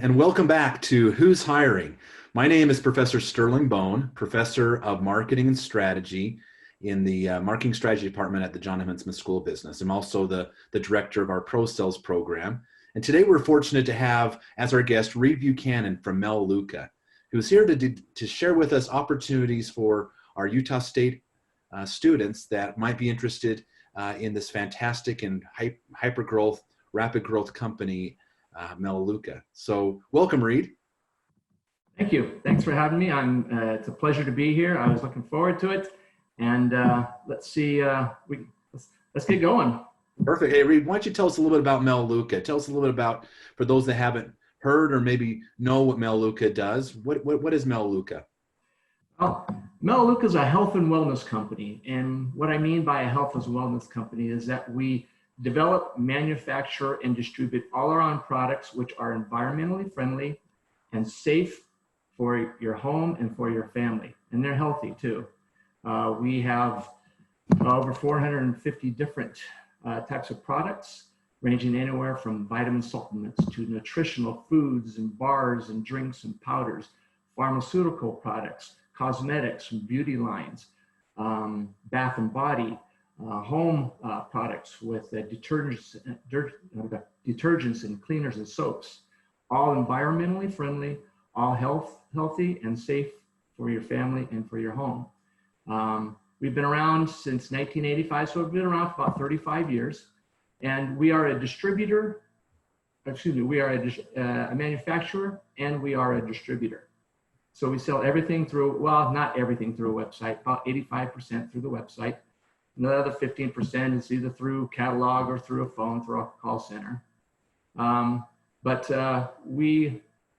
and welcome back to Who's Hiring? My name is Professor Sterling Bone, Professor of Marketing and Strategy in the Marketing Strategy Department at the John Huntsman School of Business. I'm also the Director of our Pro Sales program. And today we're fortunate to have as our guest Reed Buchanan from Melaleuca, who's here to share with us opportunities for our Utah State students that might be interested in this fantastic and hyper-growth, rapid growth company, Melaleuca. So welcome, Reed. Thank you. Thanks for having me. It's a pleasure to be here. I was looking forward to it. And let's see, let's get going. Perfect. Hey, Reed, why don't you tell us a little bit about Melaleuca? Tell us a little bit about, for those that haven't heard or maybe know what Melaleuca does. What is Melaleuca? Well, Melaleuca is a health and wellness company. And what I mean by a health and wellness company is that we develop, manufacture, and distribute all our own products, which are environmentally friendly and safe for your home and for your family. And they're healthy too. We have over 450 different types of products, ranging anywhere from vitamin supplements to nutritional foods and bars and drinks and powders, pharmaceutical products, cosmetics, beauty lines, bath and body, home products with detergents and cleaners and soaps, all environmentally friendly, all healthy and safe for your family and for your home. We've been around since 1985, so we've been around for about 35 years. And we are a distributor, we are a manufacturer, and we are a distributor. So we sell everything through, well, not everything through a website, about 85% through the website. And the other 15% is either through catalog or through a phone, through a call center.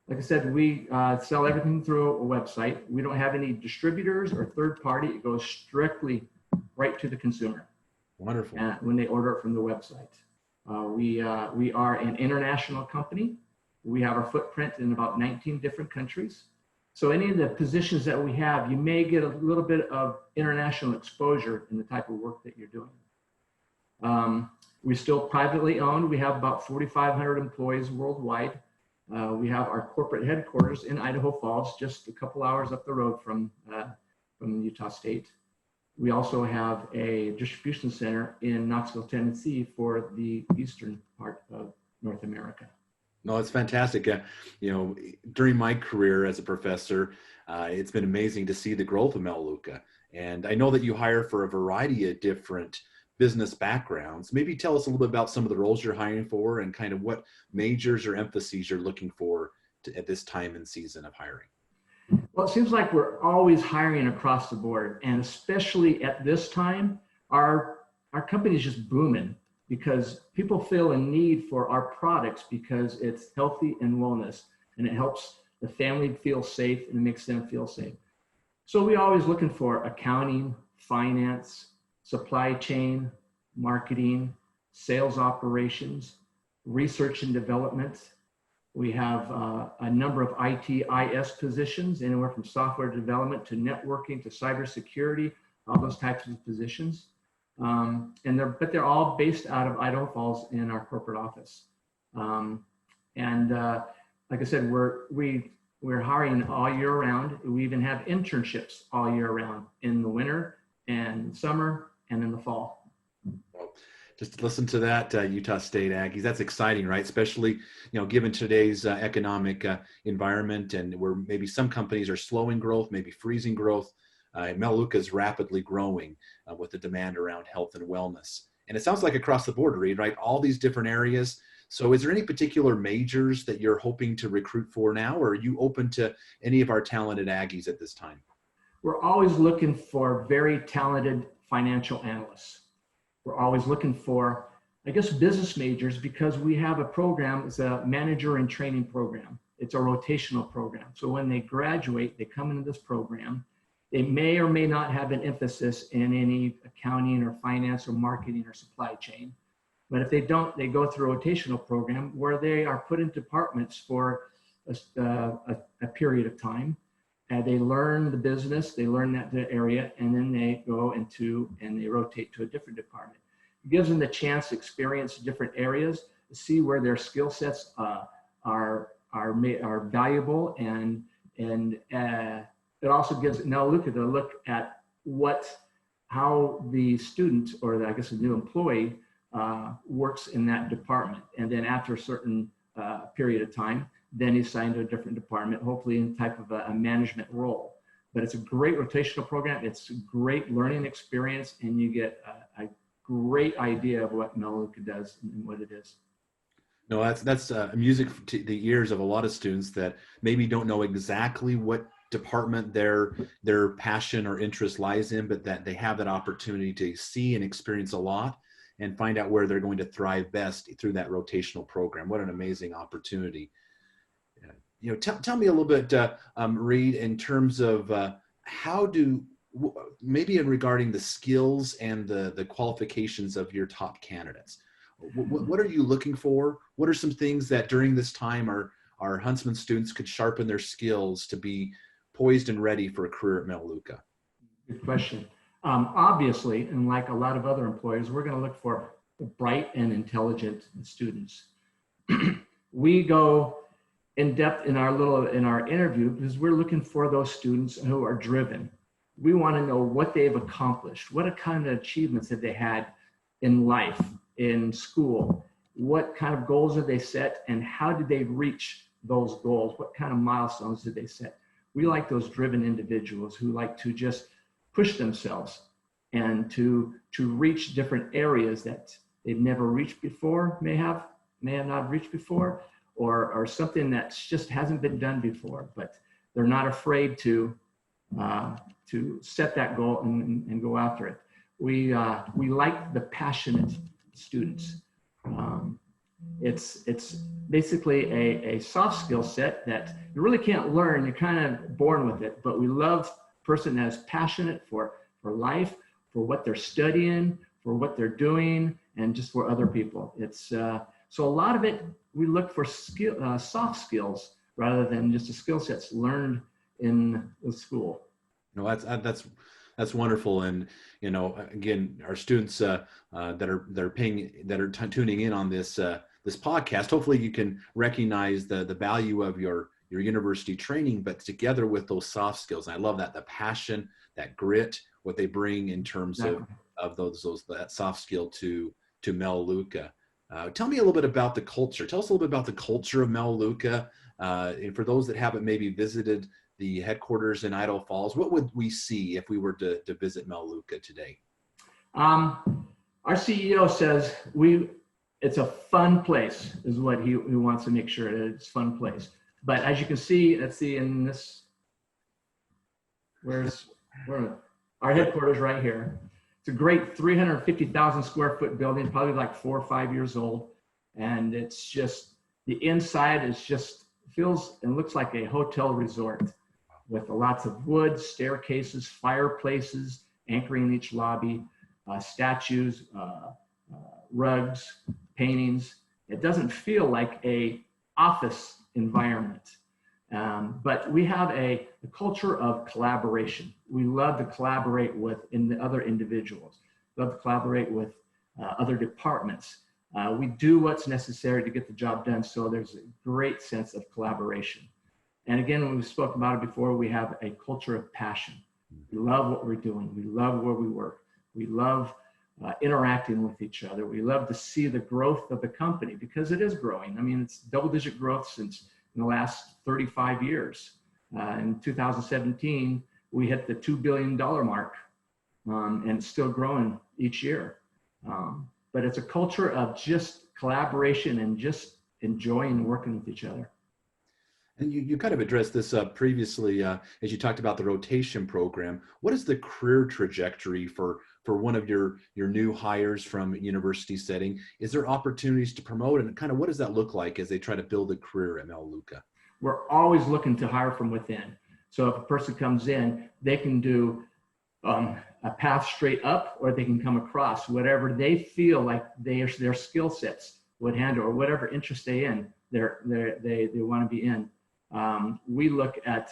Like I said, we sell everything through a website. We don't have any distributors or third party. It goes strictly right to the consumer. Wonderful. When they order it from the website. We are an international company. We have our footprint in about 19 different countries. So any of the positions that we have, you may get a little bit of international exposure in the type of work that you're doing. We're still privately owned. We have about 4,500 employees worldwide. We have our corporate headquarters in Idaho Falls, just a couple hours up the road from Utah State. We also have a distribution center in Knoxville, Tennessee for the eastern part of North America. No, it's fantastic. During my career as a professor, it's been amazing to see the growth of Melaleuca. And I know that you hire for a variety of different business backgrounds. Maybe tell us a little bit about some of the roles you're hiring for and kind of what majors or emphases you're looking for at this time and season of hiring. Well, it seems like we're always hiring across the board, and especially at this time, our company is just booming because people feel a need for our products because it's healthy and wellness, and it helps the family feel safe and it makes them feel safe. So we're always looking for accounting, finance, supply chain, marketing, sales operations, research and development. We have a number of ITIS positions, anywhere from software development to networking to cybersecurity, all those types of positions. But they're all based out of Idaho Falls in our corporate office. Like I said, we're hiring all year round. We even have internships all year round in the winter and summer and in the fall. Well, just to listen to that, Utah State Aggies, that's exciting, right? Especially, given today's economic environment and where maybe some companies are slowing growth, maybe freezing growth. Melaleuca is rapidly growing with the demand around health and wellness. And it sounds like across the board, Reed, right? All these different areas. So is there any particular majors that you're hoping to recruit for now, or are you open to any of our talented Aggies at this time? We're always looking for very talented financial analysts. We're always looking for, business majors, because we have a program, it's a manager and training program. It's a rotational program. So when they graduate, they come into this program. They may or may not have an emphasis in any accounting or finance or marketing or supply chain. But if they don't, they go through a rotational program where they are put in departments for a period of time. They learn the business, they learn the area, and then they go and they rotate to a different department. It gives them the chance to experience different areas, to see where their skill sets are are valuable, and it also gives Melaleuca to look at how the student, or I guess the new employee, works in that department. And then after a certain period of time, then he's assigned to a different department, hopefully in type of a management role. But it's a great rotational program. It's a great learning experience, and you get a great idea of what Melaleuca does and what it is. No, that's music to the ears of a lot of students that maybe don't know exactly what department their passion or interest lies in, but that they have that opportunity to see and experience a lot and find out where they're going to thrive best through that rotational program. What an amazing opportunity. You know, tell me a little bit, Reed, in terms of maybe regarding the skills and the qualifications of your top candidates. What are you looking for? What are some things that during this time our Huntsman students could sharpen their skills to be poised and ready for a career at Melaleuca? Good question. Obviously, and like a lot of other employers, we're going to look for bright and intelligent students. We go in depth in our interview because we're looking for those students who are driven. We want to know what they've accomplished, what kind of achievements have they had in life, in school, what kind of goals have they set, and how did they reach those goals? What kind of milestones did they set? We like those driven individuals who like to just push themselves and to reach different areas that they've never reached before, may have not reached before, or something that just hasn't been done before, but they're not afraid to set that goal and go after it. We like the passionate students. It's basically a soft skill set that you really can't learn. You're kind of born with it, but we love a person that's passionate for life, for what they're studying, for what they're doing, and just for other people. It's so a lot of it, we look for soft skills rather than just the skill sets learned in the school. No, that's wonderful. And you know, again, our students that are tuning in on this this podcast, hopefully you can recognize the value of your university training, but together with those soft skills. And I love that, the passion, that grit, what they bring in terms of that soft skill to Melaleuca. Tell me a little bit about the culture. Tell us a little bit about the culture of Melaleuca. And for those that haven't maybe visited the headquarters in Idaho Falls, what would we see if we were to visit Melaleuca today? Our CEO says it's a fun place, is what he wants to make sure that it's a fun place. But as you can see, let's see in this, where our headquarters right here. It's a great 350,000 square foot building, probably like 4 or 5 years old. And it's just, the inside is just, feels and looks like a hotel resort with lots of wood, staircases, fireplaces, anchoring each lobby, statues, rugs, paintings. It doesn't feel like a office environment. But we have a culture of collaboration. We love to collaborate with the other individuals, love to collaborate with other departments. We do what's necessary to get the job done, so there's a great sense of collaboration. And again, when we've spoken about it before, we have a culture of passion. We love what we're doing. We love where we work. We love interacting with each other. We love to see the growth of the company because it is growing. I mean, it's double-digit growth since in the last 35 years. In 2017, we hit the $2 billion mark, and it's still growing each year. But it's a culture of just collaboration and just enjoying working with each other. And you kind of addressed this previously as you talked about the rotation program. What is the career trajectory for one of your new hires from a university setting? Is there opportunities to promote, and kind of what does that look like as they try to build a career at Melaleuca? We're always looking to hire from within. So if a person comes in, they can do a path straight up, or they can come across whatever they feel like their skill sets would handle, or whatever interest they want to be in. We look at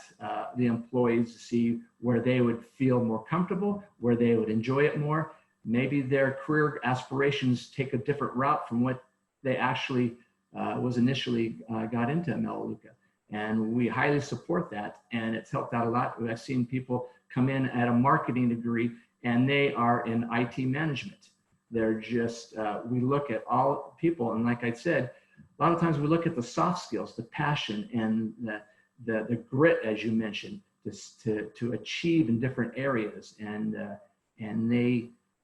the employees to see where they would feel more comfortable, where they would enjoy it more. Maybe their career aspirations take a different route from what they actually was initially got into Melaleuca. And we highly support that, and it's helped out a lot. I've seen people come in at a marketing degree, and they are in IT management. They're just, we look at all people, and like I said, a lot of times we look at the soft skills, the passion, and the grit, as you mentioned, to achieve in different areas. And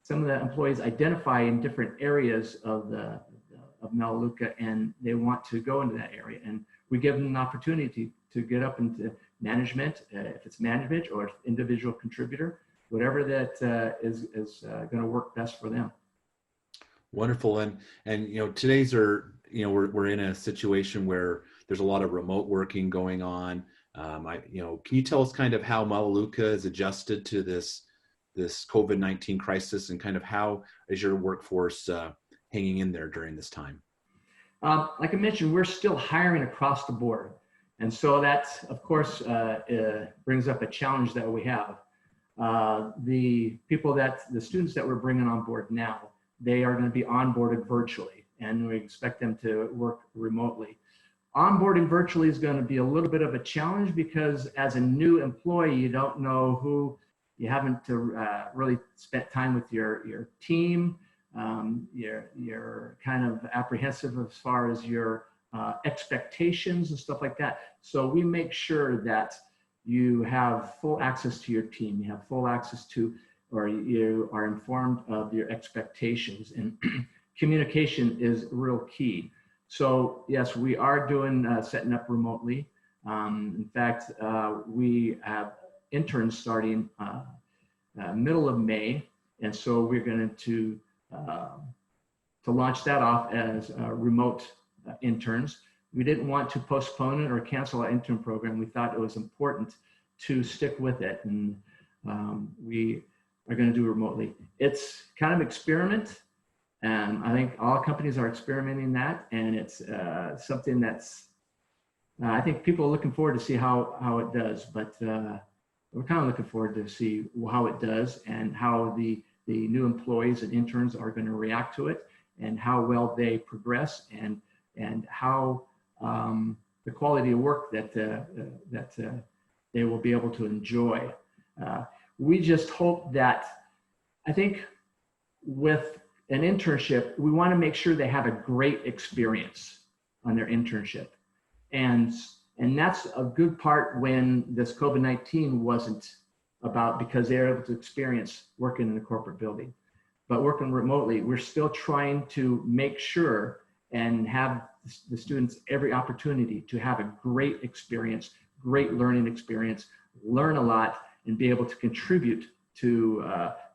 some of the employees identify in different areas of Melaleuca, and they want to go into that area. And we give them an opportunity to get up into management, if it's management or individual contributor, whatever that is going to work best for them. Wonderful. And today's we're in a situation where there's a lot of remote working going on. Can you tell us kind of how Melaleuca is adjusted to this COVID-19 crisis, and kind of how is your workforce hanging in there during this time? Like I mentioned, we're still hiring across the board. And so that, of course, brings up a challenge that we have. The students that we're bringing on board now, they are going to be onboarded virtually, and we expect them to work remotely. Onboarding virtually is going to be a little bit of a challenge because as a new employee, you don't know who, you haven't really spent time with your team. You're kind of apprehensive as far as your expectations and stuff like that. So we make sure that you have full access to your team. You have full access to, or you are informed of your expectations, and communication is real key. So yes, we are doing setting up remotely. In fact, we have interns starting middle of May, and so we're going to launch that off as remote interns. We didn't want to postpone it or cancel our intern program. We thought it was important to stick with it, and we are going to do it remotely. It's kind of experiment, and I think all companies are experimenting that, and it's something that's I think people are looking forward to see how it does, but we're kind of looking forward to see how it does and how the new employees and interns are going to react to it, and how well they progress, and how the quality of work that they will be able to enjoy. We just hope that, I think with an internship, we want to make sure they have a great experience on their internship. And that's a good part when this COVID-19 wasn't about, because they were able to experience working in a corporate building. But working remotely, we're still trying to make sure and have the students every opportunity to have a great experience, great learning experience, learn a lot, and be able to contribute to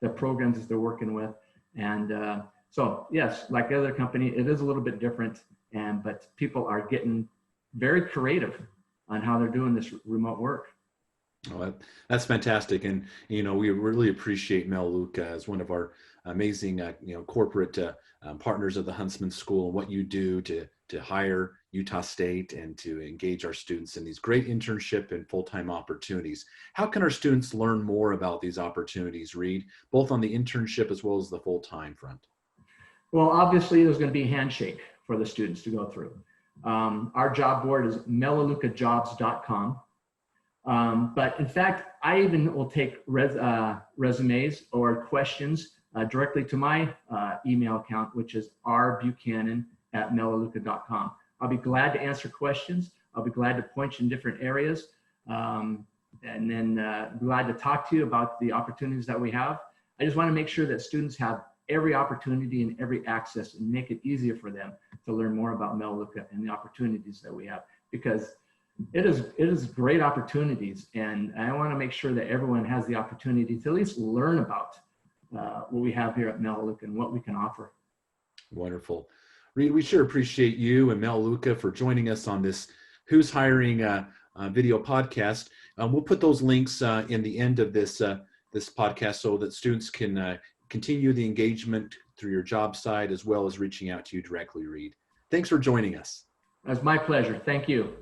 the programs that they're working with. And so yes, like the other company, it is a little bit different, but people are getting very creative on how they're doing this remote work. Oh, that's fantastic. And, we really appreciate Melaleuca as one of our amazing, corporate partners of the Huntsman School, and what you do to hire Utah State and to engage our students in these great internship and full-time opportunities. How can our students learn more about these opportunities, Reed, both on the internship as well as the full-time front? Well, obviously there's going to be a handshake for the students to go through. Our job board is melaleucajobs.com. But in fact, I even will take resumes or questions directly to my email account, which is rbuchanan@melaleuca.com. I'll be glad to answer questions. I'll be glad to point you in different areas, and then glad to talk to you about the opportunities that we have. I just want to make sure that students have every opportunity and every access, and make it easier for them to learn more about Melaleuca and the opportunities that we have, because it is great opportunities, and I want to make sure that everyone has the opportunity to at least learn about what we have here at Melaleuca and what we can offer. Wonderful. Reed, we sure appreciate you and Melaleuca for joining us on this Who's Hiring video podcast. We'll put those links in the end of this podcast so that students can continue the engagement through your job site, as well as reaching out to you directly, Reed. Thanks for joining us. It was my pleasure. Thank you.